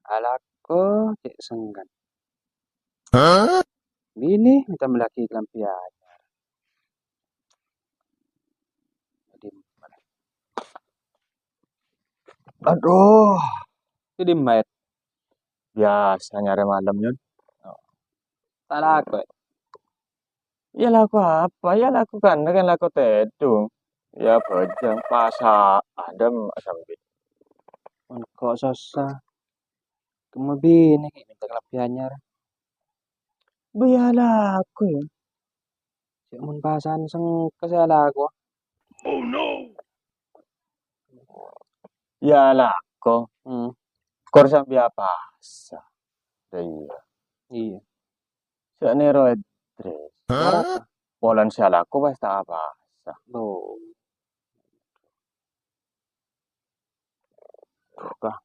Alako cek senggan. Bini macam laki kelampian. Jadi, aduh, jadi mat. Biasa nyari malam Yun. Tak laku. Ya laku apa? Ya laku kan laku tedung. Ya bejang pasak adem sambil. Kok susah. Kamu bini kayak minta kelampiannya. Biarlah aku ya. Cek mun pasan seng kesala aku. Ya laku. Kor sambil apa? Iya. Iya. Sakne road dress. Berapa? Polan sialaku pas tak apa. Loh. Bukan.